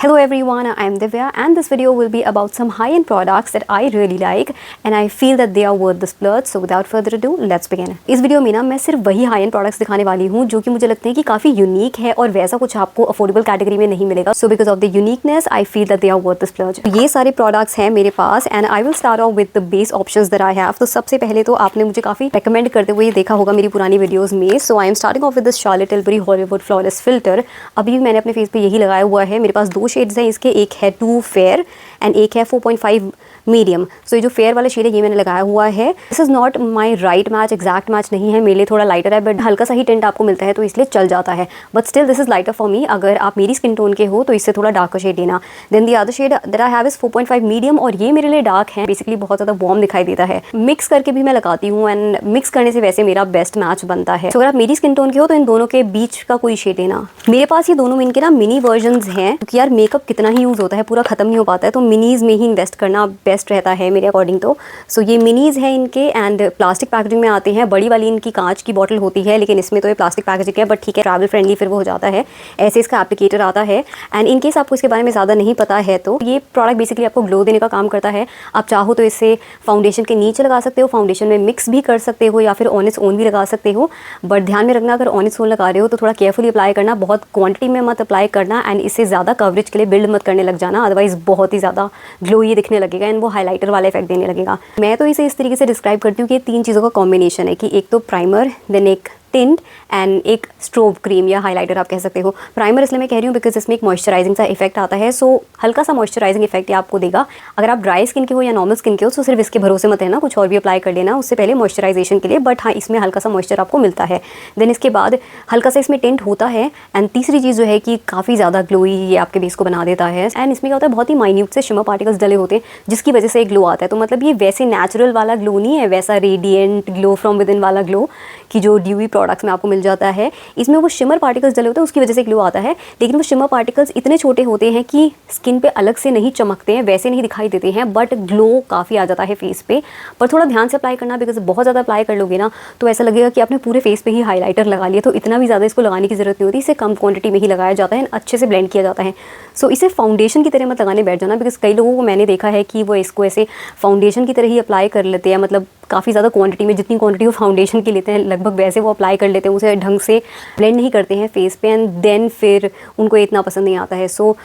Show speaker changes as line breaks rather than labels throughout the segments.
Hello everyone, I am Divya and this video will be about some high-end products that I really like and I feel that they are worth the splurge. So without further ado, let's begin. इस video में ना मैं सिर्फ वही high-end products दिखाने वाली हूँ जो कि मुझे लगते हैं कि काफ़ी यूनिक है और वैसा कुछ आपको अफोर्डेबल कैटेगरी में नहीं मिलेगा. So because of the uniqueness, I feel that they are worth the splurge. ये सारे प्रोडक्ट्स हैं मेरे पास and I will start off with the base options that I have. तो सबसे पहले तो आपने मुझे काफ़ी recommend करते हुए देखा होगा मेरी पुरानी वीडियोज़ में. So I am starting off with this Charlotte Tilbury Hollywood Flawless Filter. अभी भी मैंने अपने फेस पे यही लगाया हुआ है. मेरे पास दो शेड्स हैं इसके, एक है 2 फेयर एंड एक है 4.5 मीडियम. सो ये जो फेयर वाला शेड है ये मैंने लगाया हुआ है. This is not my right match, exact match नहीं है, मेरे लिए थोड़ा लाइटर है बट हल्का सा ही टेंट आपको मिलता है तो इसलिए चल जाता है. But still this is lighter for me. अगर आप मेरी स्किन टोन के हो तो इससे थोड़ा डार्कर शेड लेना. Then the other shade that I have is 4.5 medium और ये मेरे लिए डार्क है, बेसिकली बहुत ज़्यादा वार्म दिखाई देता है. मिक्स करके भी मैं लगाती हूँ एंड मिक्स करने से वैसे मेरा बेस्ट मैच बनता है. तो अगर आप मेरी स्किन टोन के हो तो इन दोनों के बीच का कोई शेड लेना. मेरे पास ये दोनों इनके ना मिनी वर्जन्स हैं क्योंकि यार मेकअप कितना ही यूज़ होता है, पूरा खत्म नहीं हो पाता है, तो मिनीज़ में ही इन्वेस्ट करना बेस्ट रहता है मेरे अकॉर्डिंग. तो सो ये मिनीज़ हैं इनके एंड प्लास्टिक पैकेजिंग में आते हैं. बड़ी वाली इनकी कांच की बॉटल होती है लेकिन इसमें तो ये प्लास्टिक पैकेजिंग है, बट ठीक है ट्रैवल फ्रेंडली फिर वो हो जाता है. ऐसे इसका एप्लीकेटर आता है एंड इन केस आपको इसके बारे में ज़्यादा नहीं पता है तो ये प्रोडक्ट बेसिकली आपको ग्लो देने का काम करता है. आप चाहो तो इससे फाउंडेशन के नीचे लगा सकते हो, फाउंडेशन में मिक्स भी कर सकते हो या फिर ऑन इट्स ओन भी लगा सकते हो. बट ध्यान में रखना अगर ऑन इट्स ओन लगा रहे हो तो थोड़ा केयरफुली अप्लाई करना, बहुत क्वांटिटी में मत अप्लाई करना एंड इससे ज़्यादा कवरेज के लिए बिल्ड मत करने लग जाना, अदरवाइज बहुत ही ज़्यादा ग्लो ये दिखने लगेगा एंड वो हाईलाइटर वाला इफेक्ट देने लगेगा. मैं तो इसे इस तरीके से डिस्क्राइब करती हूँ कि ये तीन चीज़ों का कॉम्बिनेशन है कि एक तो प्राइमर, देन एक टिंट एंड एक स्ट्रोब क्रीम या हाइलाइटर आप कह सकते हो. प्राइमर इसलिए मैं कह रही हूँ बिकॉज इसमें एक मॉइस्चराइजिंग सा इफेक्ट आता है, सो हल्का सा मॉइस्चराइजिंग इफेक्ट ये आपको देगा. अगर आप ड्राई स्किन के हो या नॉर्मल स्किन के हो तो सिर्फ इसके भरोसे मत रहना, कुछ और भी अप्लाई कर लेना उससे पहले मॉइस्चराइजेशन के लिए. बट हाँ, इसमें हल्का सा मॉइस्चर आपको मिलता है. देन इसके बाद हल्का सा इसमें टिंट होता है एंड तीसरी चीज़ जो है कि काफ़ी ज़्यादा ग्लोई ये आपके बेस को बना देता है. एंड इसमें क्या होता है, बहुत ही माइन्यूट से शिमर पार्टिकल्स डले होते हैं जिसकी वजह से एक ग्लो आता है. तो मतलब ये वैसे नेचुरल वाला ग्लो नहीं है, वैसा radiant glow from with in वाला ग्लो कि जो ड्यूई प्रोडक्ट्स में आपको मिल जाता है. इसमें वो शिमर पार्टिकल्स डले होते हैं उसकी वजह से ग्लो आता है, लेकिन वो शिमर पार्टिकल्स इतने छोटे होते हैं कि स्किन पे अलग से नहीं चमकते हैं, वैसे नहीं दिखाई देते हैं, बट ग्लो काफ़ी आ जाता है फेस पे. पर थोड़ा ध्यान से अप्लाई करना बिकॉज बहुत ज़्यादा अप्लाई कर लोगे ना तो ऐसा लगेगा कि आपने पूरे फेस पे ही हाईलाइटर लगा लिया. तो इतना भी ज़्यादा इसको लगाने की ज़रूरत नहीं होती, इसे कम क्वांटिटी में ही लगाया जाता है, अच्छे से ब्लेंड किया जाता है. सो इसे फाउंडेशन की तरह मत लगाने बैठ जाना बिकॉज कई लोगों को मैंने देखा है कि वो इसको ऐसे फाउंडेशन की तरह ही अप्लाई कर लेते हैं, मतलब काफ़ी ज़्यादा क्वांटिटी में, जितनी क्वांटिटी वो फाउंडेशन की लेते हैं लगभग वैसे वो अप्लाई कर लेते हैं, उसे ढंग से ब्लेंड नहीं करते हैं फेस पे एंड देन फिर उनको इतना पसंद नहीं आता है. सो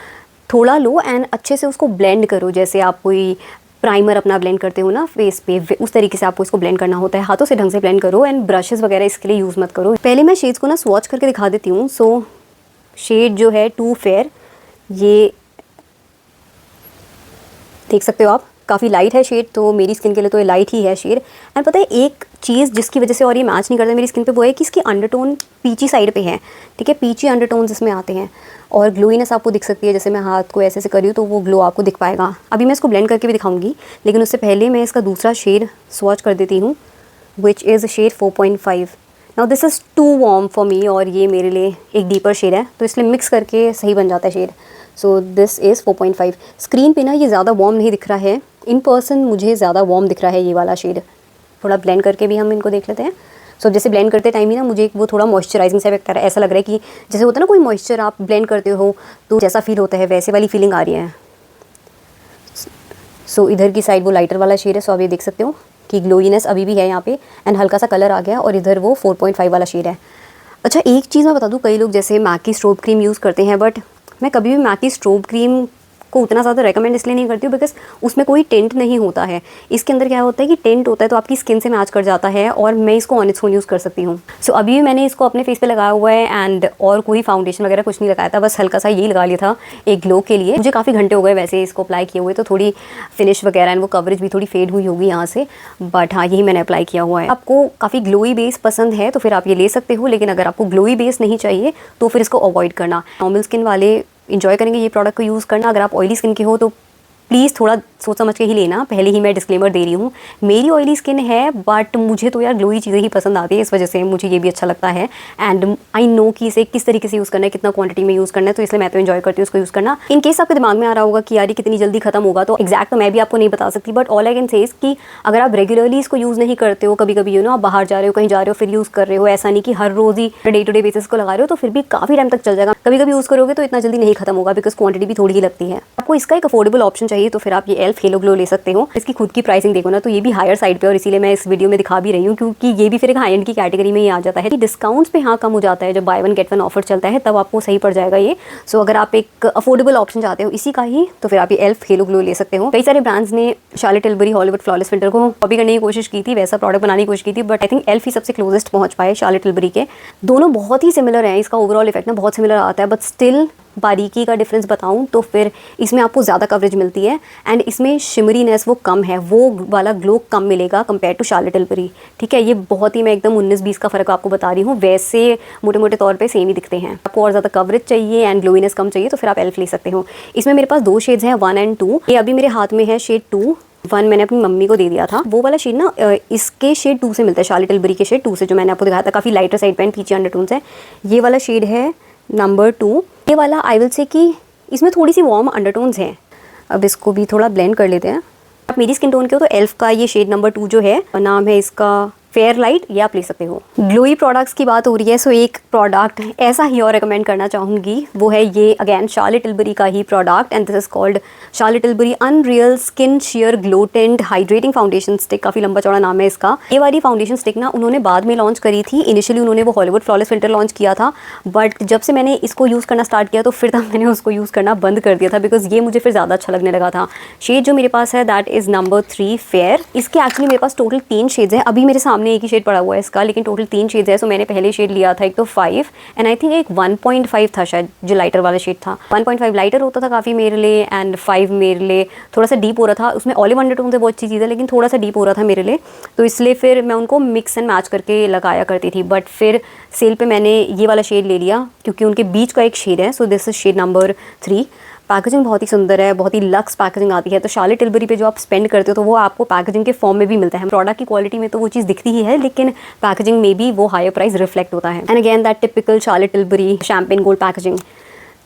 थोड़ा लो एंड अच्छे से उसको ब्लेंड करो, जैसे आप कोई प्राइमर अपना ब्लेंड करते हो ना फेस पे, उस तरीके से आपको इसको ब्लेंड करना होता है. हाथों से ढंग से ब्लेंड करो एंड ब्रशेस वगैरह इसके लिए यूज़ मत करो. पहले मैं शेड्स को ना स्वॉच करके दिखा देती हूँ. सो शेड जो है 2 फेयर, ये देख सकते हो आप, काफ़ी लाइट है शेड, तो मेरी स्किन के लिए तो ये लाइट ही है शेड. एंड पता है एक चीज़ जिसकी वजह से और ये मैच नहीं करता मेरी स्किन पे, वो है कि इसकी अंडरटोन पीची साइड पे है. ठीक है, पीची अंडरटोन्स इसमें आते हैं और ग्लोइनेस आपको दिख सकती है. जैसे मैं हाथ को ऐसे करी हूँ तो वो ग्लो आपको दिख पाएगा. अभी मैं इसको ब्लेंड करके भी दिखाऊंगी लेकिन उससे पहले मैं इसका दूसरा शेड स्वॉच कर देती हूँ which is shade 4.5. Now this is too warm for me और ये मेरे लिए एक डीपर शेड है तो इसलिए मिक्स करके सही बन जाता है shade. So this is 4.5. Screen पे ना ये ज़्यादा वार्म नहीं दिख रहा है, इन पर्सन मुझे ज़्यादा वार्म दिख रहा है ये वाला शेड. थोड़ा ब्लेंड करके भी हम इनको देख लेते हैं. सो जैसे ब्लेंड करते टाइम ही ना मुझे वो थोड़ा मॉइस्चराइजिंग सा इफेक्ट कर रहा है. ऐसा लग रहा है कि जैसे होता है ना कोई मॉइस्चर आप ब्लेंड करते हो तो जैसा फील होता है वैसे वाली फीलिंग आ रही है. सो इधर की साइड वो लाइटर वाला शेड है. सो आप ये देख सकते हो कि ग्लोइनेस अभी भी है यहाँ पे एंड हल्का सा कलर आ गया और इधर वो 4.5 वाला शेड है. अच्छा एक चीज़ मैं बता दूँ, कई लोग जैसे मैक की स्ट्रोब क्रीम यूज़ करते हैं बट मैं कभी भी मैक की स्ट्रोब क्रीम को उतना ज़्यादा रेकमेंड इसलिए नहीं करती हूँ बिकॉज उसमें कोई टेंट नहीं होता है. इसके अंदर क्या होता है कि टेंट होता है तो आपकी स्किन से मैच कर जाता है और मैं इसको ऑन इट्स ओन यूज़ कर सकती हूँ. सो अभी भी मैंने इसको अपने फेस पे लगाया हुआ है एंड और कोई फाउंडेशन वगैरह कुछ नहीं लगाया था, बस हल्का सा यही लगा लिया था एक ग्लो के लिए. मुझे काफ़ी घंटे हो गए वैसे इसको अप्लाई किए हुए, तो थोड़ी फिनिश वगैरह एंड वो कवरेज भी थोड़ी फेड हुई होगी यहाँ से, बट हाँ यही मैंने अप्लाई किया हुआ है. आपको काफ़ी ग्लोई बेस पसंद है तो फिर आप ये ले सकते हो, लेकिन अगर आपको ग्लोई बेस नहीं चाहिए तो फिर इसको अवॉइड करना. नॉर्मल स्किन वाले इंजॉय करेंगे ये प्रोडक्ट को यूज़ करना. अगर आप ऑयली स्किन के हो तो प्लीज़ थोड़ा सोच समझ के ही लेना, पहले ही मैं डिस्क्लेमर दे रही हूँ। मेरी ऑयली स्किन है बट मुझे तो यार ग्लोई चीज़ें ही पसंद आती है, इस वजह से मुझे ये भी अच्छा लगता है। एंड आई नो कि इसे किस तरीके से यूज़ करना है, कितना क्वांटिटी में यूज़ करना है, तो इसलिए मैं तो एंजॉय करती हूँ उसको यूज़ करना। इन केस आपके दिमाग में आ रहा होगा कि यार ये कितनी जल्दी खत्म होगा, तो एग्जैक्ट तो मैं भी आपको नहीं बता सकती, but all I can say कि अगर आप रेगुलरली इसको यूज़ नहीं करते हो, कभी कभी आप बाहर जा रहे हो, कहीं जा रहे हो, फिर यूज़ कर रहे हो, ऐसा नहीं कि हर रोज़ ही डे टू डे बेसिस को लगा रहे हो, तो फिर भी काफ़ी टाइम तक चल जाएगा। कभी कभी यूज़ करोगे तो इतना जल्दी नहीं खत्म होगा, बिकॉज क्वांटिटी भी थोड़ी ही लगती है। आपको इसका एक अफोर्डेबल ऑप्शन चाहिए तो फिर आप ये एल्फ हेलो ग्लो ले सकते हो। इसकी खुद की प्राइसिंग देखो ना तो ये भी हायर साइड पे, और इसीलिए मैं इस वीडियो में दिखा भी रही हूँ क्योंकि ये भी फिर एक हाई एंड की कैटेगरी में ही आ जाता है। डिस्काउंट्स पे हाँ कम हो जाता है, जब by one get one offer चलता है तब आपको सही पड़ जाएगा ये। सो अगर आप एक अफोर्डेबल ऑप्शन चाहते हो इसी का ही, तो फिर आप ये एल्फ हेलो ग्लो ले सकते हो। कई सारे ब्रांड्स ने Charlotte Tilbury Hollywood flawless filter को कॉपी करने की कोशिश की थी, वैसा प्रोडक्ट बनाने की कोशिश की थी, बट आई थिंक एल्फ ही सबसे क्लोजेस्ट पहुंच पाए शार्लेट टिलबरी के। दोनों बहुत ही सिमिलर हैं, इसका ओवरऑल इफेक्ट ना बहुत सिमिलर आता है, बट स्टिल बारीकी का डिफरेंस बताऊं तो फिर इसमें आपको ज़्यादा कवरेज मिलती है एंड इसमें शिमरीनेस वो कम है, वो वाला ग्लो कम मिलेगा कंपेयर टू शार्लेट टिलबरी। ठीक है, ये बहुत ही मैं एकदम 19-20 का फ़र्क आपको बता रही हूँ, वैसे मोटे मोटे तौर पे सेम ही दिखते हैं। आपको और ज़्यादा कवरेज चाहिए एंड ग्लोइनेस कम चाहिए तो फिर आप एल्फ ले सकते हो। इसमें मेरे पास 2 शेड्स हैं, 1 एंड 2। ये अभी मेरे हाथ में है शेड 2, 1 मैंने अपनी मम्मी को दे दिया था। वो वाला शेड ना इसके शेड 2 से मिलता है, शार्लेट टिलबरी के शेड 2 से, जो मैंने आपको दिखाया था, काफ़ी लाइटर साइड पे पीछे अंडरटोन्स है। ये वाला शेड है नंबर 2। ये वाला आई विल से कि इसमें थोड़ी सी वार्म अंडरटोन्स हैं। अब इसको भी थोड़ा ब्लेंड कर लेते हैं। आप मेरी स्किन टोन के हो तो एल्फ का ये शेड नंबर 2 जो है, नाम है इसका फेयर लाइट, ये आप ले सकते हो। ग्लोई प्रोडक्ट्स की बात हो रही है, सो एक प्रोडक्ट ऐसा ही और रिकमेंड करना चाहूँगी, वो है ये अगेन शार्लेट टिलबरी का ही product and this is called Charlotte Tilbury unreal skin sheer glow tint hydrating foundation stick. काफ़ी लंबा चौड़ा नाम है इसका। ये वाली फाउंडेशन स्टिक ना उन्होंने बाद में लॉन्च करी थी। इनिशियली उन्होंने वो हॉलीवुड फ्लॉलेस फिल्टर लॉन्च किया था, बट जब से मैंने इसको यूज़ करना स्टार्ट किया तो फिर तब मैंने उसको यूज़ करना बंद कर दिया था, बिकॉज ये मुझे फिर ज़्यादा अच्छा लगने लगा था। शेड जो मेरे पास है दैट इज़ नंबर 3 फेयर। इसके एक्चुअली मेरे पास टोटल 3 शेड्स हैं। अभी मेरे सामने एक ही शेड पड़ा हुआ है इसका, लेकिन टोटल 3 शेड्स है। सो मैंने पहले शेड लिया था एक तो 5 एंड आई थिंक एक 1.5 था शायद, जो लाइटर वाला शेड था। 1.5 लाइटर होता था काफ़ी मेरे लिए एंड 5 मेरे लिए थोड़ा सा डीप हो रहा था। उसमें ऑलिव अंडरटोन से बहुत अच्छी चीज़ है, लेकिन थोड़ा सा डीप हो रहा था मेरे लिए, तो इसलिए फिर मैं उनको मिक्स एंड मैच करके लगाया करती थी। बट फिर सेल पे मैंने ये वाला शेड ले लिया क्योंकि उनके बीच का एक शेड है। So this is shade number 3। Packaging बहुत ही सुंदर है, बहुत ही लक्स पैकेजिंग आती है। तो शार्लेट टिलबरी पे जो आप स्पेंड करते हो तो वो आपको पैकेजिंग के फॉर्म में भी मिलता है। प्रोडक्ट की क्वालिटी में तो वो चीज़ दिखती ही है, लेकिन पैकेजिंग में भी वो हायर प्राइस रिफ्लेक्ट होता है। And again that typical Charlotte Tilbury champagne gold packaging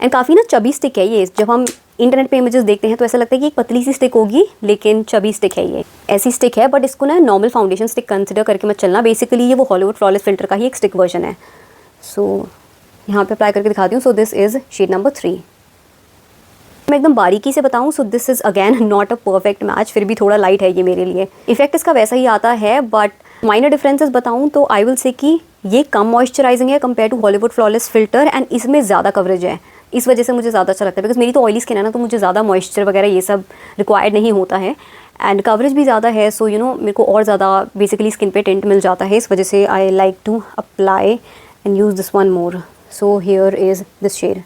and काफ़ी ना चबी स्टिक है ये। जब हम इंटरनेट पे इमेजेस देखते हैं तो ऐसा लगता है कि एक पतली सी स्टिक होगी, लेकिन चबी स्टिक है ये। ऐसी स्टिक है, बट इसको ना नॉर्मल फाउंडेशन स्टिक कंसिडर करके मत चलना। बेसिकली ये वो हॉलीवुड फ्लॉलेस फिल्टर का ही एक स्टिक वर्जन है। सो यहाँ पे अप्लाई करके दिखाती हूँ। So this is shade number 3। मैं एकदम बारीकी से बताऊं, so this is again not a perfect match, फिर भी थोड़ा लाइट है ये मेरे लिए। इफेक्ट इसका वैसा ही आता है, बट माइनर डिफरेंसेस बताऊं तो आई विल से कि ये कम मॉइस्चराइजिंग है compare to Hollywood flawless filter and इसमें ज़्यादा कवरेज है। इस वजह से मुझे ज़्यादा अच्छा लगता है, बिकॉज मेरी तो ऑयली स्किन है ना, तो मुझे ज़्यादा मॉइस्चर वगैरह ये सब रिक्वायर्ड नहीं होता है एंड कवरेज भी ज़्यादा है। सो मेरे को और ज़्यादा बेसिकली स्किन पे टिंट मिल जाता है। इस वजह से I like to apply and use this one more. So here is this shade.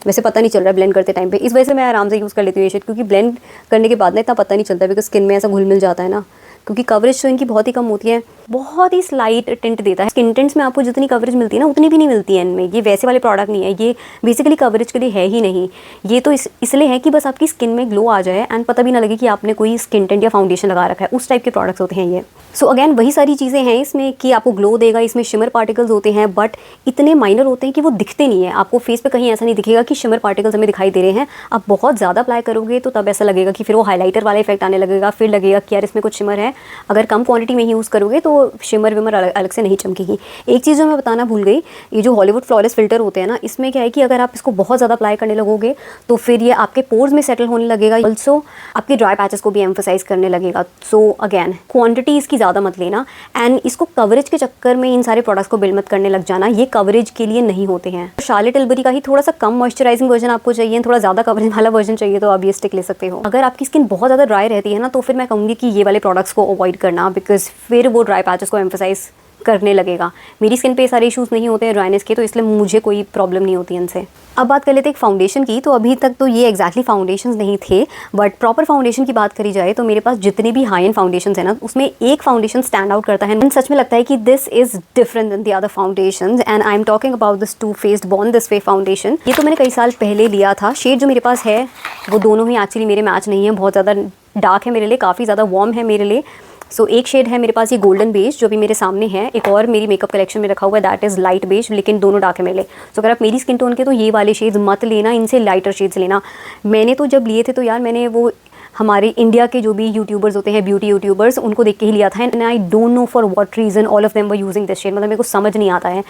वैसे पता नहीं चल रहा है ब्लेंड करते टाइम पे, इस वजह से मैं आराम से यूज़ कर लेती हूँ ये शेड, क्योंकि ब्लेंड करने के बाद ना इतना पता नहीं चलता, बिकॉज स्किन में ऐसा घुल मिल जाता है ना, क्योंकि कवरेज तो इनकी बहुत ही कम होती है। बहुत ही स्लाइट टिंट देता है। स्किन टिंट्स में आपको जितनी कवरेज मिलती है ना उतनी भी नहीं मिलती है इनमें। ये वैसे वाले प्रोडक्ट नहीं है, ये बेसिकली कवरेज के लिए है ही नहीं। ये तो इसलिए है कि बस आपकी स्किन में ग्लो आ जाए एंड पता भी ना लगे कि आपने कोई स्किन टिंट या फाउंडेशन लगा रखा है। उस टाइप के प्रोडक्ट्स होते हैं ये। सो अगेन वही सारी चीज़ें हैं इसमें कि आपको ग्लो देगा। इसमें शिमर पार्टिकल्स होते हैं, बट इतने माइनर होते हैं कि वो दिखते नहीं है। आपको फेस पे कहीं ऐसा नहीं दिखेगा कि शिमर पार्टिकल्स हमें दिखाई दे रहे हैं। आप बहुत ज़्यादा अप्लाई करोगे तो तब ऐसा लगेगा कि फिर वो हाईलाइटर वाला इफेक्ट आने लगेगा, फिर लगेगा कि यार इसमें कुछ शिमर है। अगर कम क्वांटिटी में यूज़ करोगे तो शिमर विमर अलग से नहीं चमकेगी। एक चीज़ जो मैं बताना भूल गई, ये जो हॉलीवुड फ्लॉलेस फिल्टर होते हैं ना, इसमें क्या है कि अगर आप इसको बहुत ज़्यादा अप्लाई करने लगोगे तो फिर ये आपके पोर्स में सेटल होने लगेगा, ऑल्सो आपके ड्राई पैचेस को भी एम्फोसाइज करने लगेगा। सो अगेन क्वांटिटी इसकी ज़्यादा मत लेना एंड इसको कवरेज के चक्कर में इन सारे प्रोडक्ट्स को बिल्ड मत करने लग जाना। ये कवरेज के लिए नहीं होते हैं। शार्लेट टिलबरी का ही थोड़ा सा कम मॉइस्चराइजिंग वर्जन आपको चाहिए, थोड़ा ज़्यादा कवरेज वाला वर्जन चाहिए तो आप ये स्टिक ले सकते हो। अगर आपकी स्किन बहुत ज़्यादा ड्राई रहती है ना, तो फिर मैं कहूँगी कि ये वाले प्रोडक्ट्स को अवॉइड करना, बिकॉज फिर वो ड्राई पैचेस को एम्फोसाइज करने लगेगा। मेरी स्किन पे सारे इश्यूज़ नहीं होते हैं ड्राइनेस के, तो इसलिए मुझे कोई प्रॉब्लम नहीं होती इनसे। अब बात कर लेते हैं एक फाउंडेशन की। तो अभी तक तो ये एग्जैक्टली फाउंडेशंस नहीं थे, बट प्रॉपर फाउंडेशन की बात करी जाए तो मेरे पास जितने भी हाई एंड फाउंडेशंस है ना, उसमें एक फाउंडेशन स्टैंड आउट करता है। सच में लगता है कि this is different then the other foundations and I am talking about this Too Faced Born This Way foundation. ये तो मैंने कई साल पहले लिया था। शेड जो मेरे पास है वो दोनों ही एक्चुअली मेरे मैच नहीं है, बहुत ज़्यादा डार्क है मेरे लिए, काफ़ी ज़्यादा वार्म है मेरे लिए। सो एक शेड है मेरे पास ये गोल्डन बेज जो भी मेरे सामने है, एक और मेरी मेकअप कलेक्शन में रखा हुआ है दैट इज़ लाइट बेज, लेकिन दोनों डार्क है मेरे लिए। सो अगर आप मेरी स्किन टोन के तो ये वाले शेड्स मत लेना, इनसे लाइटर शेड्स लेना। मैंने तो जब लिए थे तो यार मैंने वो हमारे इंडिया के जो भी यूट्यूबर्स होते हैं, ब्यूटी यूट्यूबर्स, उनको देख के ही लिया था। And I don't know for what reason all of them were using this shade, मतलब मेरे को समझ नहीं आता है,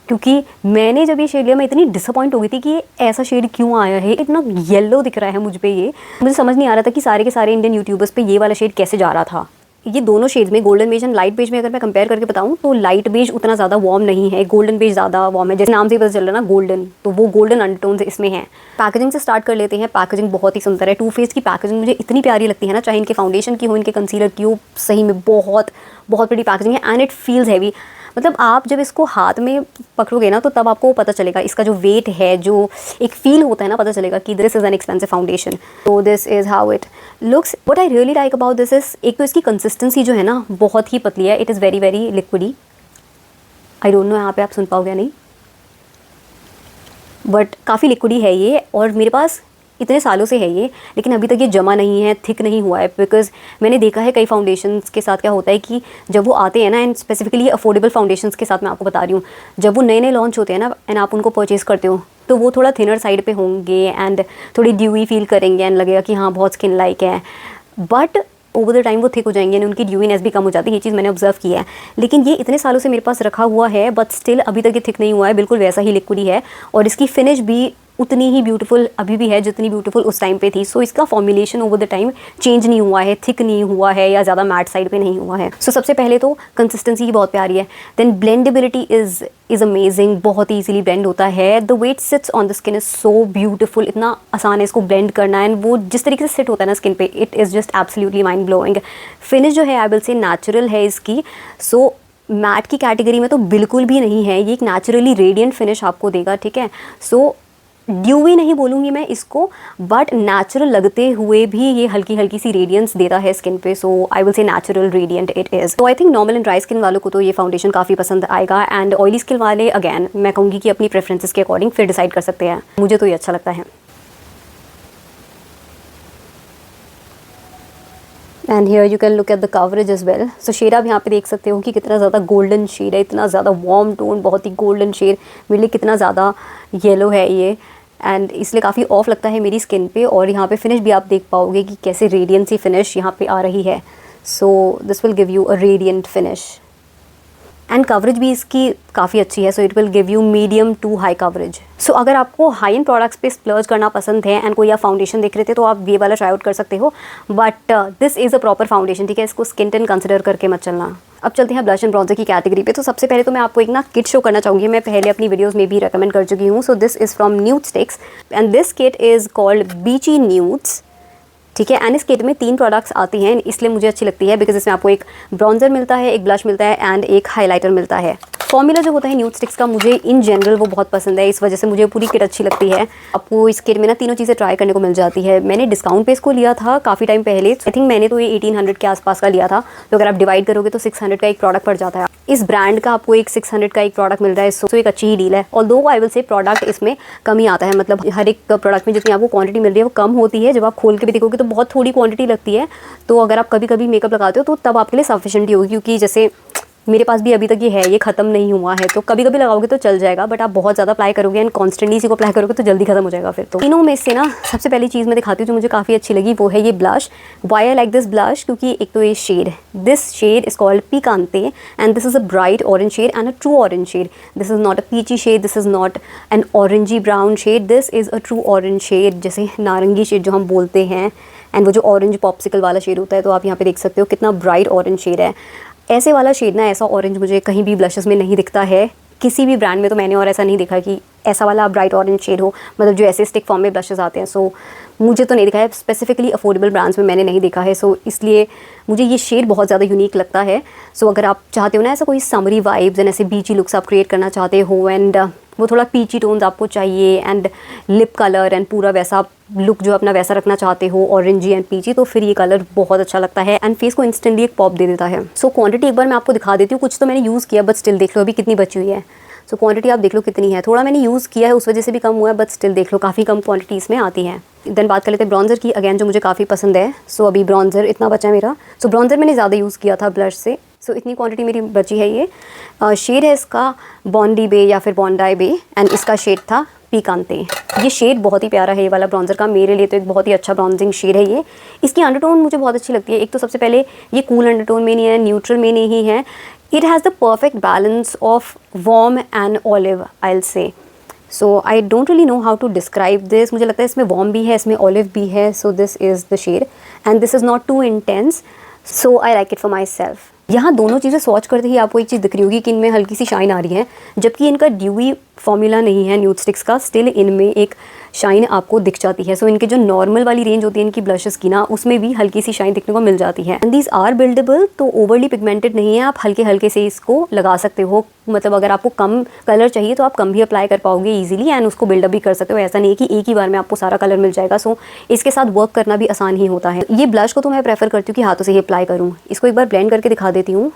क्योंकि मैंने जब ये शेड लिया मैं इतनी डिसअपॉइंट हो गई थी कि ये ऐसा शेड क्यों आया है, इतना येलो दिख रहा है मुझ पे। ये मुझे समझ नहीं आ रहा था कि सारे के सारे इंडियन यूट्यूबर्स पे ये वाला शेड कैसे जा रहा था। ये दोनों शेड्स में golden beige and light beige में अगर मैं कंपेयर करके बताऊं तो लाइट बेज उतना ज़्यादा वार्म नहीं है, गोल्डन बेज ज़्यादा वार्म है। जैसे नाम से ही पता चल रहा है ना गोल्डन, तो वो गोल्डन अंडरटोन्स इसमें हैं। पैकेजिंग से स्टार्ट कर लेते हैं। पैकेजिंग बहुत ही सुंदर है। टू फेस की पैकेजिंग मुझे इतनी प्यारी लगती है ना, चाहे इनके फाउंडेशन की हो, इनके कंसीलर की हो, सही में बहुत बहुत बड़ी पैकेजिंग है एंड इट फील्स हैवी। मतलब आप जब इसको हाथ में पकड़ोगे ना तो तब आपको पता चलेगा इसका जो वेट है, जो एक फील होता है ना, पता चलेगा कि this is an expensive foundation. तो this is how it looks. What I really like about this is, एक तो इसकी कंसिस्टेंसी जो है ना बहुत ही पतली है, it is very very liquidy. I don't no यहाँ पे आप सुन पाओगे या नहीं, बट काफ़ी लिक्विडी है ये, और मेरे पास इतने सालों से है ये, लेकिन अभी तक ये जमा नहीं है, थिक नहीं हुआ है। बिकॉज मैंने देखा है कई फाउंडेशंस के साथ क्या होता है कि जब वो आते हैं ना, एंड स्पेसिफिकली अफोर्डेबल फाउंडेशंस के साथ मैं आपको बता रही हूँ, जब वो नए नए लॉन्च होते हैं ना एंड आप उनको परचेज़ करते हो तो वो थोड़ा थिनर साइड पे होंगे एंड थोड़ी ड्यूई फील करेंगे एंड लगेगा कि हाँ बहुत स्किन लाइक है, बट ओवर द टाइम वो थिक हो जाएंगे एंड उनकी ड्यूईनेस भी कम हो जाती है। ये चीज़ मैंने ऑब्जर्व किया है। लेकिन ये इतने सालों से मेरे पास रखा हुआ है बट स्टिल अभी तक ये थिक नहीं हुआ है, बिल्कुल वैसा ही लिक्विडी है, और इसकी फिनिश भी उतनी ही ब्यूटीफुल अभी भी है जितनी ब्यूटीफुल उस टाइम पे थी। सो इसका formulation over the time change नहीं हुआ है, थिक नहीं हुआ है या ज़्यादा मैट साइड पे नहीं हुआ है। सो सबसे पहले तो कंसिस्टेंसी ही बहुत प्यारी है। देन ब्लेंडेबिलिटी इज़ अमेजिंग, बहुत ईजिली ब्लेंड होता है। The way it sits on the skin is so beautiful, इतना आसान है इसको ब्लेंड करना, एंड वो जिस तरीके से सिट होता है ना स्किन पे, it is just absolutely mind blowing. Finish जो है आई विल से नेचुरल है इसकी। सो मैट की कैटेगरी में तो बिल्कुल भी नहीं है, ये एक नेचुरली रेडियंट फिनिश आपको देगा, ठीक है। सो ड्यूवी नहीं बोलूँगी मैं इसको, बट नेचुरल लगते हुए भी ये हल्की हल्की सी रेडियंस देता है स्किन पे। So I will say natural radiant it is. तो I think normal and dry skin वालों को तो ये फाउंडेशन काफ़ी पसंद आएगा, एंड ऑयली स्किन वाले अगैन मैं कहूँगी कि अपनी प्रेफरेंसेस के अकॉर्डिंग फिर डिसाइड कर सकते हैं। मुझे तो ये अच्छा लगता है। And here you can look at the coverage as well. So shade आप यहाँ पे देख सकते हो कि कितना ज़्यादा गोल्डन शेड है, इतना ज़्यादा वार्म टोन, बहुत ही गोल्डन शेड। मेरे लिए कितना ज़्यादा येलो है ये, एंड इसलिए काफ़ी ऑफ लगता है मेरी स्किन पे। और यहाँ पे फिनिश भी आप देख पाओगे कि कैसे रेडियंट सी फिनिश यहाँ पे आ रही है। So this will give you a radiant finish, and coverage भी इसकी काफ़ी अच्छी है। So it will give you medium to high coverage. So अगर आपको हाई एंड प्रोडक्ट्स पे स्प्लर्ज करना पसंद है एंड कोई आप फाउंडेशन देख रहे थे तो आप ये वाला ट्राई आउट कर सकते हो, but this is a proper foundation, ठीक है। इसको स्किन टोन कंसिडर करके मत चलना। अब चलते हैं ब्लश एंड ब्रॉन्जर की कैटेगरी पे। तो सबसे पहले तो मैं आपको एक ना किट शो करना चाहूँगी, मैं पहले अपनी वीडियोज़ में भी रिकमेंड कर चुकी हूँ। So this is from Nudestix and this kit is called Beachy Nudes, ठीक है। एंड इस किट में 3 प्रोडक्ट्स आती हैं, इसलिए मुझे अच्छी लगती है बिकॉज इसमें आपको एक ब्रॉन्जर मिलता है, एक ब्लश मिलता है एंड एक हाइलाइटर मिलता है। फॉर्मूला जो होता है न्यूडस्टिक्स का मुझे इन जनरल वो बहुत पसंद है, इस वजह से मुझे पूरी किट अच्छी लगती है। आपको इस किट में ना तीनों चीज़ें ट्राई करने को मिल जाती है। मैंने डिस्काउंट पे इसको लिया था काफ़ी टाइम पहले, आई थिंक मैंने तो ये 1800 के आसपास का लिया था। तो अगर आप डिवाइड करोगे तो 600 का एक प्रोडक्ट पड़ जाता है। इस ब्रांड का आपको एक 600 का एक प्रोडक्ट मिल रहा है, सो एक अच्छी ही डील है। ऑल्दो आई विल से प्रोडक्ट इसमें कम ही आता है, मतलब हर एक प्रोडक्ट में जितनी आपको क्वांटिटी मिल रही है वो कम होती है। जब आप खोल के भी देखोगे तो बहुत थोड़ी क्वांटिटी लगती है। तो अगर आप कभी कभी मेकअप लगाते हो तो तब आपके लिए सफिशिएंट ही होगी, क्योंकि जैसे मेरे पास भी अभी तक ये है, ये ख़त्म नहीं हुआ है। तो कभी कभी लगाओगे तो चल जाएगा, बट आप बहुत ज़्यादा अप्लाई करोगे एंड कॉन्स्टेंटली इसी को अप्लाई करोगे तो जल्दी खत्म हो जाएगा फिर। तो तीनों में से ना सबसे पहली चीज़ मैं दिखाती हूँ जो मुझे काफ़ी अच्छी लगी, वो है ये blush. Why I like this blush, क्योंकि एक तो ये shade, this shade is called Picante and this is a bright orange shade and a true orange shade. This is not a peachy shade, this is not an orangey brown shade, this is a true orange shade, जैसे नारंगी shade जो हम बोलते हैं। And वो जो orange popsicle वाला shade होता है, तो आप यहाँ पे देख सकते हो कितना ब्राइट ऑरेंज शेड है। ऐसे वाला शेड ना, ऐसा ऑरेंज मुझे कहीं भी ब्लशेस में नहीं दिखता है, किसी भी ब्रांड में तो मैंने और ऐसा नहीं देखा कि ऐसा वाला ब्राइट ऑरेंज शेड हो, मतलब जो ऐसे स्टिक फॉर्म में ब्लशेस आते हैं। सो मुझे तो नहीं दिखा है, स्पेसिफिकली अफोर्डेबल ब्रांड्स में मैंने नहीं देखा है। सो इसलिए मुझे ये शेड बहुत ज़्यादा यूनिक लगता है। सो अगर आप चाहते हो ना ऐसा कोई समरी वाइब्स एंड ऐसे बीची लुक्स आप क्रिएट करना चाहते हो, एंड वो थोड़ा पीची टोन्स आपको चाहिए एंड लिप कलर एंड पूरा वैसा लुक जो अपना वैसा रखना चाहते हो, ऑरेंजी एंड पीची, तो फिर ये कलर बहुत अच्छा लगता है एंड फेस को इंस्टेंटली एक पॉप दे देता है। सो क्वांटिटी एक बार मैं आपको दिखा देती हूँ, कुछ तो मैंने यूज़ किया बट स्टिल देख लो अभी कितनी बची हुई है। सो क्वांटिटी आप देख लो कितनी है, थोड़ा मैंने यूज़ किया है उस वजह से भी कम हुआ है, बट स्टिल देख लो काफ़ी कम क्वांटिटीज़ में आती है। देन बात कर लेते हैं ब्रॉन्ज़र की, अगेन जो मुझे काफ़ी पसंद है। सो अभी ब्रॉन्ज़र इतना बचा है मेरा। सो ब्रॉन्ज़र मैंने ज़्यादा यूज़ किया था ब्लश से, सो इतनी क्वांटिटी मेरी बची है। ये शेड है इसका बॉन्डी बे या फिर बॉन्डाई बे, एंड इसका शेड था पिकांते। ये शेड बहुत ही प्यारा है ये वाला ब्रॉन्ज़र का, मेरे लिए तो एक बहुत ही अच्छा ब्रॉन्जिंग शेड है ये। इसकी अंडरटोन मुझे बहुत अच्छी लगती है। एक तो सबसे पहले ये कूल अंडरटोन में नहीं है, न्यूट्रल में नहीं है, it has the perfect balance of warm and olive, I will say. So I don't really know how to describe this. मुझे लगता है इसमें वार्म भी है, इसमें ऑलिव भी है। So this is the shade and this is not too intense, so I like it for myself. यहाँ दोनों चीज़ें स्वॉच करते ही आपको एक चीज़ दिख रही होगी कि इनमें हल्की सी शाइन आ रही है, जबकि इनका ड्यूई फॉर्मूला नहीं है न्यूड स्टिक्स का, स्टिल इनमें एक शाइन आपको दिख जाती है। सो इनके जो नॉर्मल वाली रेंज होती है इनकी ब्लशेस की ना, उसमें भी हल्की सी शाइन दिखने को मिल जाती है। एंड दीज आर बिल्डेबल, तो ओवरली पिगमेंटेड नहीं है, आप हल्के हल्के से इसको लगा सकते हो। मतलब अगर आपको कम कलर चाहिए तो आप कम भी अप्लाई कर पाओगे ईजिली, एंड उसको बिल्डअप भी कर सकते हो। ऐसा नहीं है कि एक ही बार में आपको सारा कलर मिल जाएगा। सो इसके साथ वर्क करना भी आसान ही होता है। ये ब्लश को तो मैं प्रेफर करती हूँ कि हाथों से ही अप्लाई करूँ। इसको एक बार ब्लेंड करके दिखा देती हूँ।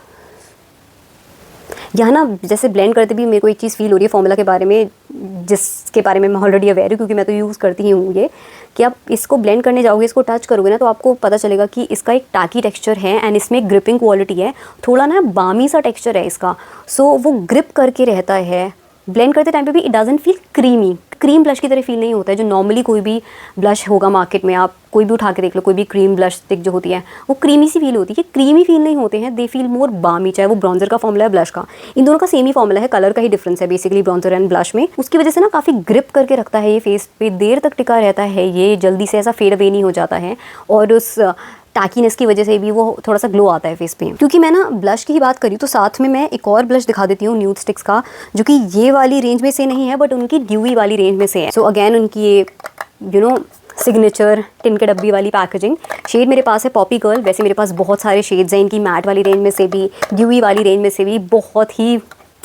यहाँ ना जैसे ब्लेंड करते भी मेरे को एक चीज़ फील हो रही है फॉर्मूला के बारे में, जिसके बारे में मैं ऑलरेडी अवेयर हूँ क्योंकि मैं तो यूज़ करती ही हूँ ये, कि आप इसको ब्लेंड करने जाओगे, इसको टच करोगे ना, तो आपको पता चलेगा कि इसका एक टाकी टेक्सचर है एंड इसमें ग्रिपिंग क्वालिटी है, थोड़ा ना बामी सा टेक्सचर है इसका। सो वो ग्रिप करके रहता है। ब्लेंड करते टाइम पे भी it doesn't feel creamy, cream blush की तरह फील नहीं होता है जो नॉर्मली कोई भी ब्लश होगा मार्केट में। आप कोई भी उठा के देख लो, कोई भी क्रीम ब्लश स्टिक जो होती है वो क्रीमी सी फील होती है। क्रीमी फील नहीं होते हैं, दे फील मोर बामी, चाहे वो ब्रॉन्जर का फॉर्मूला है ब्लश का, इन दोनों का सेम ही फॉर्मूला है, कलर का ही डिफरेंस है बेसिकली ब्रॉन्जर एंड ब्लश में। उसकी वजह से ना काफ़ी ग्रिप करके रखता है ये फेस पे, देर तक टिका रहता है ये, जल्दी से ऐसा फेड अवे नहीं हो जाता है, और उस टाकीनेस की वजह से भी वो थोड़ा सा ग्लो आता है फेस पे। क्योंकि मैं ना ब्लश की ही बात करी तो साथ में मैं एक और ब्लश दिखा देती हूँ न्यूड स्टिक्स का, जो कि ये वाली रेंज में से नहीं है बट उनकी ड्यूई वाली रेंज में से है। सो अगेन उनकी ये सिग्नेचर टिन के डब्बी वाली पैकेजिंग। शेड मेरे पास है पॉपी गर्ल। वैसे मेरे पास बहुत सारे शेड्स हैं इनकी, मैट वाली रेंज में से भी, ड्यूई वाली रेंज में से भी, बहुत ही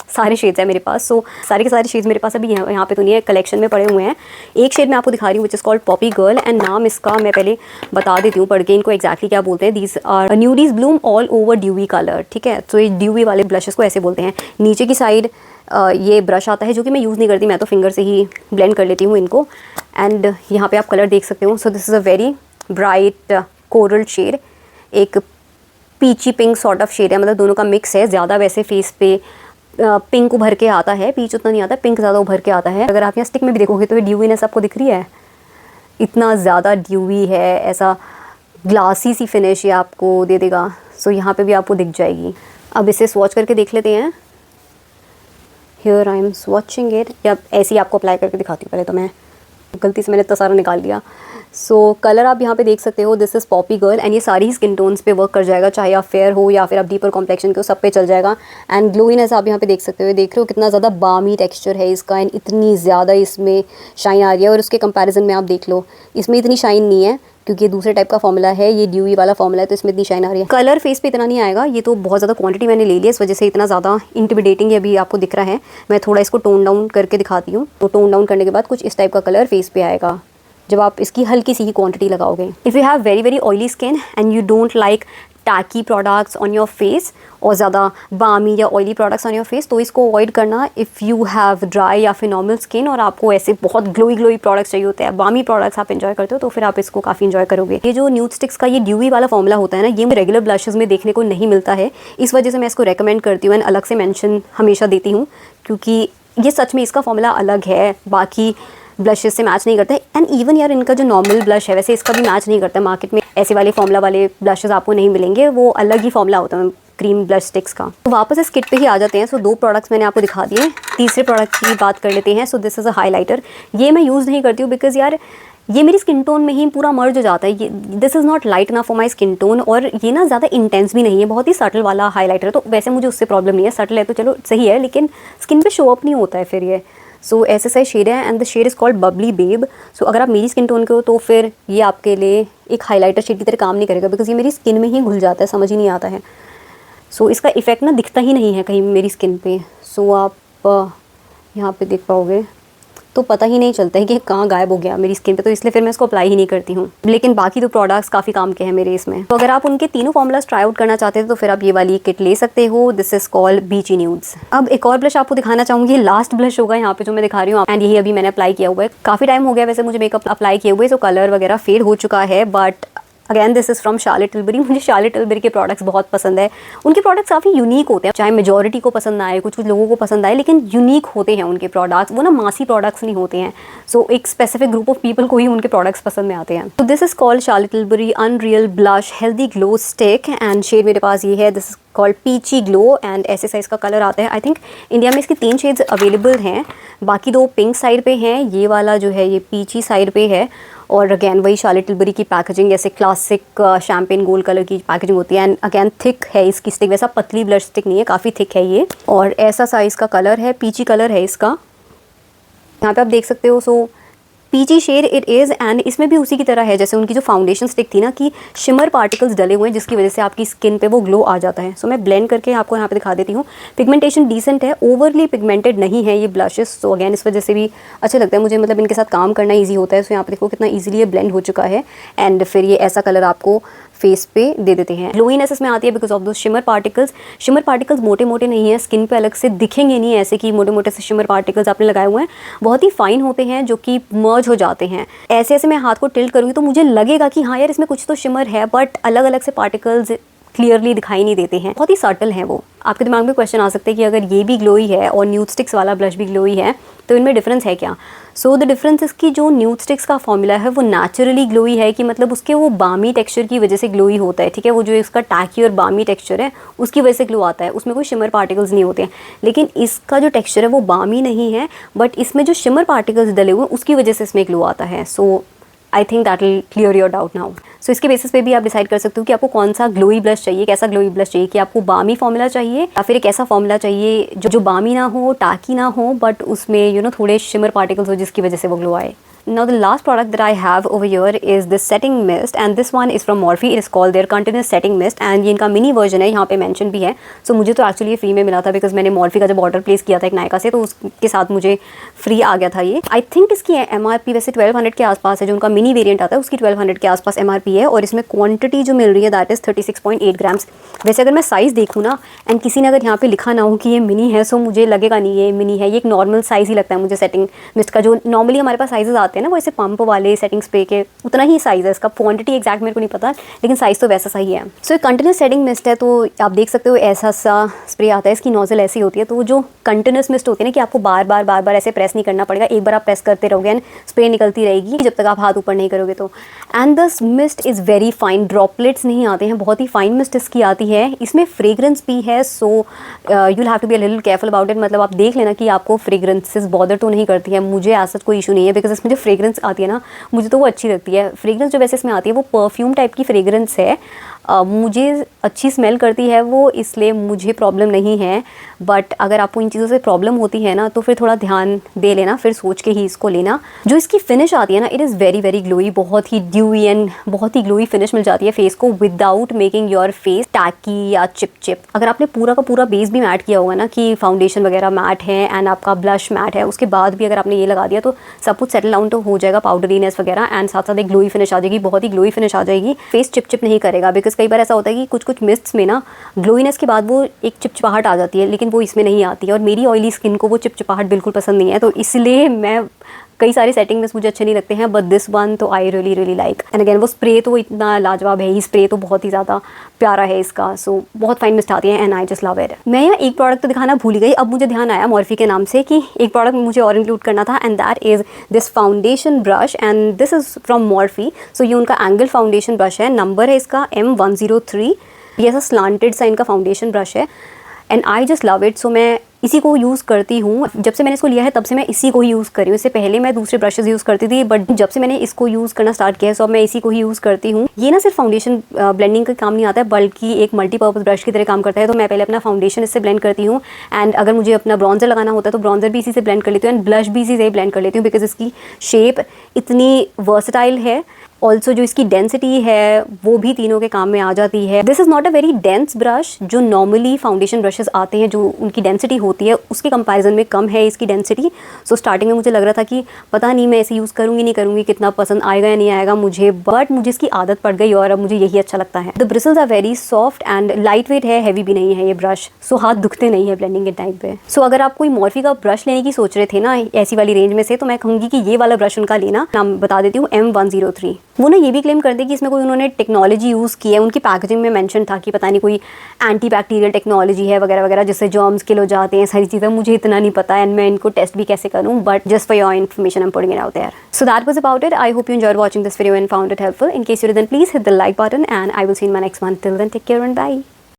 सारे शेड्स हैं मेरे पास। सो सारे के सारे शेड्स मेरे पास अभी यहाँ पे तो नहीं है, कलेक्शन में पड़े हुए हैं। एक शेड मैं आपको दिखा रही हूँ which is called Poppy girl, and नाम इसका मैं पहले बता देती हूँ पढ़ के इनको एग्जैक्टली क्या बोलते हैं। These are Nudies bloom all over dewy colour, ठीक है। तो ये ड्यूई वाले ब्लशेस को ऐसे बोलते हैं। नीचे की साइड ये ब्रश आता है जो कि मैं यूज़ नहीं करती, मैं तो फिंगर से ही ब्लेंड कर लेती हूँ इनको। एंड यहाँ पे आप कलर देख सकते हो। So this is a very bright coral shade, एक peachy pink sort of shade है, मतलब दोनों का मिक्स है। ज़्यादा वैसे फेस पे पिंक उभर के आता है, पीच उतना नहीं आता, पिंक ज़्यादा उभर के आता है। अगर आप यहाँ स्टिक में भी देखोगे तो ये ड्यूवीनेस आपको दिख रही है, इतना ज़्यादा ड्यूवी है, ऐसा ग्लासी सी फिनिश ये आपको दे देगा। सो यहाँ पे भी आपको दिख जाएगी। अब इसे स्वॉच करके देख लेते हैं। हियर आई एम स्वॉचिंग इट, या ऐसे ही आपको अप्लाई करके दिखाती हूँ। पहले तो मैं गलती से मैंने इतना सारा निकाल लिया। सो कलर आप यहाँ पे देख सकते हो, this is Poppy girl, and ये सारी ही स्किन टोन्स पे वर्क कर जाएगा, चाहे आप फेयर हो या फिर आप डीपर कॉम्प्लेक्शन के हो, सब पे चल जाएगा। एंड ग्लोइनेस आप यहाँ पे देख सकते हो, देख रहे हो कितना ज़्यादा बामी टेक्सचर है इसका, एंड इतनी ज़्यादा इसमें शाइन आ रही है। और उसके कंपैरिजन में आप देख लो, इसमें इतनी शाइन नहीं है क्योंकि ये दूसरे टाइप का फॉर्मूला है, ये ड्यूई वाला फॉर्मूला है, तो इसमें इतनी शाइन आ रही है। कलर फेस पे इतना नहीं आएगा, ये तो बहुत ज़्यादा क्वांटिटी मैंने ले ली है, इस वजह से इतना ज़्यादा इंटिमिडेटिंग है अभी आपको दिख रहा है। मैं थोड़ा इसको टोन डाउन करके दिखाती हूँ। तो टोन डाउन करने के बाद कुछ इस टाइप का कलर फेस पे आएगा जब आप इसकी हल्की सी ही क्वांटिटी लगाओगे। If you have very very oily skin and you don't like tacky products on your face, और ज़्यादा बामी या oily products on your face, तो इसको अवॉइड करना। इफ़ यू हैव ड्राई या फिर नॉर्मल स्किन और आपको ऐसे बहुत ग्लोई प्रोडक्ट्स चाहिए होते हैं, बामी प्रोडक्ट्स आप एंजॉय करते हो, तो फिर आप इसको काफ़ी एंजॉय करोगे। ये जो न्यूड स्टिक्स का ये ड्यूई वाला फॉर्मूला होता है ना, ये रेगुलर ब्लशेस में देखने को नहीं मिलता है, इस वजह से मैं इसको रेकमेंड करती हूँ एंड अलग से मेंशन हमेशा देती हूँ, क्योंकि ये सच में इसका फॉर्मूला अलग है, बाकी ब्लशेस से मैच नहीं करता है। एंड इवन यार इनका जो नॉर्मल ब्लश है वैसे इसका भी मैच नहीं करता है। मार्केट में ऐसे वाले फॉर्मूला वाले ब्लशेस आपको नहीं मिलेंगे, वो अलग ही फॉर्मूला होता है क्रीम ब्लश स्टिक्स का। तो वापस इस किट पे ही आ जाते हैं। सो 2 प्रोडक्ट्स मैंने आपको दिखा दिए, तीसरे प्रोडक्ट की बात कर लेते हैं। सो दिस इज़ अ हाईलाइटर। ये मैं यूज़ नहीं करती हूँ बिकॉज यार ये मेरी स्किन टोन में ही पूरा मर्ज हो जाता है। ये this is not light enough for my skin tone, और ये ना ज़्यादा इंटेंस भी नहीं है, बहुत ही सटल वाला हाईलाइटर है। तो वैसे मुझे उससे प्रॉब्लम नहीं है, सटल है तो चलो सही है, लेकिन स्किन पे शो अप नहीं होता है फिर ये। सो ऐसे सही शेड है and the shade is called Bubbly Babe. So अगर आप मेरी स्किन टोन के हो तो फिर ये आपके लिए एक हाईलाइटर शेड की तरह काम नहीं करेगा, बिकॉज ये मेरी स्किन में ही घुल जाता है, समझ ही नहीं आता है। सो इसका इफेक्ट ना दिखता ही नहीं है कहीं मेरी स्किन पे। सो आप यहाँ पे देख पाओगे तो पता ही नहीं चलता है कि कहाँ गायब हो गया मेरी स्किन पे, तो इसलिए फिर मैं इसको अप्लाई ही नहीं करती हूँ। लेकिन बाकी तो प्रोडक्ट्स काफ़ी काम के हैं मेरे इसमें। तो अगर आप उनके तीनों फॉर्मूलाज ट्राई आउट करना चाहते हैं तो फिर आप ये वाली किट ले सकते हो। This is called Beachy nudes. अब एक और ब्लश आपको दिखाना चाहूँगी, लास्ट ब्लश होगा यहाँ पे जो मैं दिखा रही हूँ, एंड यही अभी मैंने अप्लाई किया हुआ है। काफ़ी टाइम हो गया वैसे मुझे मेकअप अप्लाई किए हुए, तो कलर वगैरह फेड हो चुका है, but again this is from Charlotte Tilbury. मुझे शार्लेट टिलबरी के प्रोडक्ट्स बहुत पसंद है। उनके प्रोडक्ट्स काफ़ी यूनिक होते हैं, चाहे मेजॉरिटी को पसंद ना आए, कुछ कुछ लोगों को पसंद आए, लेकिन यूनिक होते हैं उनके प्रोडक्ट्स। वो ना मासी प्रोडक्ट्स नहीं होते हैं, सो एक स्पेसिफिक ग्रुप ऑफ पीपल को ही उनके प्रोडक्ट्स पसंद में आते हैं। तो this is called Charlotte Tilbury unreal blush healthy glow stick, and shade मेरे पास ये है, this is called peachy glow, and ऐसे साइज़ का कलर आता है। आई थिंक इंडिया में इसकी 3 शेड्स अवेलेबल हैं, बाकी 2 पिंक साइड पे हैं, ये वाला जो है ये पीची साइड पे है। और अगैन वही शार्लेट टिलबरी की पैकेजिंग, जैसे क्लासिक शैम्पेन गोल्ड कलर की पैकेजिंग होती है, एंड अगैन थिक है इसकी स्टिक, वैसा पतली ब्लश स्टिक नहीं है, काफ़ी थिक है ये, और ऐसा साइज़ का कलर है, पीची कलर है इसका, यहाँ पे आप देख सकते हो। सो पीची शेड इट इज़, एंड इसमें भी उसी की तरह है जैसे उनकी जो फाउंडेशन स्टिक थी ना, कि शिमर पार्टिकल्स डले हुए हैं जिसकी वजह से आपकी स्किन पे वो ग्लो आ जाता है। सो मैं ब्लेंड करके आपको यहाँ पे दिखा देती हूँ। पिगमेंटेशन डिसेंट है, ओवरली पिगमेंटेड नहीं है ये ब्लशेस, सो अगैन इस वजह से भी अच्छे लगता है मुझे, मतलब इनके साथ काम करना ईजी होता है। सो यहाँ पे देखो कितना ईजिली ये ब्लेंड हो चुका है, एंड फिर ये ऐसा कलर आपको फेस पे दे देते हैं। ग्लोइनेस इसमें आती है बिकॉज ऑफ दो शिमर पार्टिकल्स। शिमर पार्टिकल्स मोटे मोटे नहीं है, स्किन पे अलग से दिखेंगे नहीं ऐसे कि मोटे मोटे से शिमर पार्टिकल्स आपने लगाए हुए हैं, बहुत ही फाइन होते हैं जो कि मर्ज हो जाते हैं। ऐसे ऐसे मैं हाथ को टिल्ट करूँगी तो मुझे लगेगा कि हाँ यार इसमें कुछ तो शिमर है, बट अलग अलग से पार्टिकल्स क्लियरली दिखाई नहीं देते हैं, बहुत ही सटल हैं वो। आपके दिमाग में क्वेश्चन आ सकते हैं कि अगर ये भी ग्लोई है और न्यूड स्टिक्स वाला ब्लश भी ग्लोई है तो इनमें डिफरेंस है क्या? सो द डिफरेंस इसकी जो न्यूड स्टिक्स का फॉर्मूला है वो नेचुरली ग्लोई है, कि मतलब उसके वो बामी टेक्सचर की वजह से ग्लोई होता है, ठीक है। वो जो इसका टैकी और बामी टेक्सचर है उसकी वजह से ग्लो आता है, उसमें कोई शिमर पार्टिकल्स नहीं होते हैं। लेकिन इसका जो टेक्सचर है वो बामी नहीं है, बट इसमें जो शिमर पार्टिकल्स डले हुए हैं उसकी वजह से इसमें ग्लो आता है। So I think that will clear your doubt now. So इसके बेसिस पे भी आप डिसाइड कर सकते हो कि आपको कौन सा ग्लोई ब्लश चाहिए, कैसा ग्लोई ब्लश चाहिए, कि आपको बामी फॉर्मूला चाहिए या फिर एक ऐसा फॉर्मूला चाहिए जो बामी ना हो, टाकी ना हो, बट उसमें थोड़े शिमर पार्टिकल्स हो जिसकी वजह से वो ग्लो आए। Now the last product that I have over here is this setting mist, and this one is from Morphe. It is called their continuous setting mist, and ये इनका मिनी वर्जन है, यहाँ पे मेंशन भी है। सो मुझे तो एक्चुअली ये फ्री में मिला था बिकॉज मैंने Morphe का जब ऑर्डर प्लेस किया था एक नायका से, तो उसके साथ मुझे फ्री आ गया था ये। आई थिंक इसकी MRP वैसे 1200 के आसपास है, जो उनका मिनी वेरियंट आता है उसकी 1200 के आसपास MRP है, और इसमें क्वान्टिटी जो मिल रही है दैट इज़ 36.8 ग्राम्स। वैसे अगर मैं साइज़ देखूँ ना, एंड किसी ने अगर यहाँ पे लिखा ना हो कि ये मिनी है, सो मुझे लगेगा नहीं ये मिनी है, ये एक नॉर्मल साइज़ ही लगता है मुझे सेटिंग मिस्ट का। जो नॉर्मली हमारे पास साइजेस आते हैं ना वो ऐसे पंप वाले सेटिंग स्प्रे के उतना ही साइज़ है इसका, क्वांटिटी एग्जैक्ट मेरे को नहीं पता, लेकिन साइज़ तो वैसा सही है। सो कंटिन्यूस सेटिंग मिस्ट है, तो आप देख सकते हो ऐसा सा स्प्रे आता है, इसकी नोजल ऐसी होती है। तो जो कंटिन्यूस मिस्ट होती है ना, कि आपको बार बार ऐसे प्रेस नहीं करना पड़ेगा, एक बार आप प्रेस करते रहोगे एंड स्प्रे निकलती रहेगी जब तक आप हाथ ऊपर नहीं करोगे तो। And this mist is very fine, droplets नहीं आते हैं, बहुत ही फाइन मिस्ट इसकी आती है। इसमें फ्रेग्रेंस भी है, so you'll have to be a little careful about it. मतलब आप देख लेना कि आपको फ्रेग्रेंसेस बॉदर तो नहीं करती है। मुझे ऐसा कोई इशू नहीं है बिकॉज इसमें जो फ्रेग्रेंस आती है ना मुझे तो वो अच्छी लगती है। फ्रेग्रेंस जो वैसे इसमें आती है वो परफ्यूम टाइप की फ्रेग्रेंस है, मुझे अच्छी स्मेल करती है वो, इसलिए मुझे प्रॉब्लम नहीं है। बट अगर आपको इन चीज़ों से प्रॉब्लम होती है ना तो फिर थोड़ा ध्यान दे लेना, फिर सोच के ही इसको लेना। जो इसकी फिनिश आती है ना, it is very very glowy, बहुत ही ड्यूई एंड बहुत ही ग्लोई फिनिश मिल जाती है फेस को without making your face tacky या चिप। अगर आपने पूरा का पूरा बेस भी मैट किया होगा ना, कि फाउंडेशन वगैरह मैट है एंड आपका ब्लश मैट है, उसके बाद भी अगर आपने ये लगा दिया तो सब कुछ सेटल डाउन तो हो जाएगा, पाउडरीनेस वगैरह, एंड साथ साथ एक ग्लोई फिनिश आ जाएगी, बहुत ही ग्लोई फिनिश आ जाएगी। फेस चिप नहीं करेगा, बिकॉज कई बार ऐसा होता है कि कुछ मिस्ट्स में ना ग्लोइनेस के बाद वो एक चिपचिपाहट आ जाती है, लेकिन वो इसमें नहीं आती है, और मेरी ऑयली स्किन को वो चिपचिपाहट बिल्कुल पसंद नहीं है। तो इसलिए मैं कई सारे सेटिंग मिस्ट मुझे अच्छे नहीं लगते हैं, बट दिस वन तो आई रियली लाइक। एंड अगेन वो स्प्रे तो इतना लाजवाब है ही, स्प्रे तो बहुत ही ज़्यादा प्यारा है इसका। सो बहुत फाइन मिस्ट आती है and I just love it. मैं यहाँ एक प्रोडक्ट तो दिखाना भूल गई, अब मुझे ध्यान आया मॉर्फी के नाम से कि एक प्रोडक्ट मुझे और इंक्लूड करना था, and that is this foundation brush, and this is from Morphe. So ये उनका एंगल फाउंडेशन ब्रश है, नंबर है इसका M103। ये ऐसा स्लांटेड सा इनका फाउंडेशन ब्रश है, and I just love it. So मैं इसी को यूज़ करती हूँ, जब से मैंने इसको लिया है तब से मैं इसी को ही यूज़ कर रही हूँ। इससे पहले मैं दूसरे ब्रशेज़ यूज़ करती थी, बट जब से मैंने इसको यूज़ करना स्टार्ट किया है सो अब मैं इसी को ही यूज़ करती हूँ। ये ना सिर्फ फाउंडेशन ब्लेंडिंग का काम नहीं आता है, बल्कि एक मल्टीपर्पज़ ब्रश की तरह काम करता है। तो मैं पहले अपना फाउंडेशन इससे ब्लेंड करती हूँ, एंड अगर मुझे अपना ब्रॉन्जर लगाना होता है तो ब्रॉन्जर भी इसी से ब्लेंड कर लेती हूँ, एंड ब्लश भी इसी से ही ब्लेंड कर लेती हूँ, बिकॉज इसकी शेप इतनी वर्सटाइल है ऑल्सो जो इसकी डेंसिटी है वो भी तीनों के काम में आ जाती है। This is not a very dense brush. जो नॉर्मली फाउंडेशन ब्रशेस आते हैं जो उनकी डेंसिटी होती है उसके कंपैरिजन में कम है इसकी डेंसिटी। सो स्टार्टिंग में मुझे लग रहा था कि पता नहीं मैं इसे यूज़ करूँगी नहीं करूँगी, कितना पसंद आएगा या नहीं आएगा मुझे, बट मुझे इसकी आदत पड़ गई और अब मुझे यही अच्छा लगता है। The bristles are very soft and light weight है, हैवी भी नहीं है ये ब्रश, सो हाथ दुखते नहीं है ब्लेंडिंग के टाइम पे। सो अगर आप कोई मॉर्फी का ब्रश लेने की सोच रहे थे ना ऐसी वाली रेंज में से, तो मैं कहूँगी कि ये वाला ब्रश उनका लेना। नाम बता देती हूँ, M103। वो ना ये भी क्लेम करते कि इसमें कोई उन्होंने टेक्नोलॉजी यूज़ की है। उनकी पैकेजिंग में मेंशन था कि पता नहीं कोई एंटी बैक्टीरियल टेक्नोलॉजी है वगैरह वगैरह जिससे जर्म्स किल हो जाते हैं, सारी चीज़ें। मुझे इतना नहीं पता एंड मैं इनको टेस्ट भी कैसे करूँ, but just for your information I am putting it out there. So that was about it. I hope you enjoyed watching this video and found it helpful. In case you didn't, please hit the like button and I will see you in my next one. Till then, take care and bye.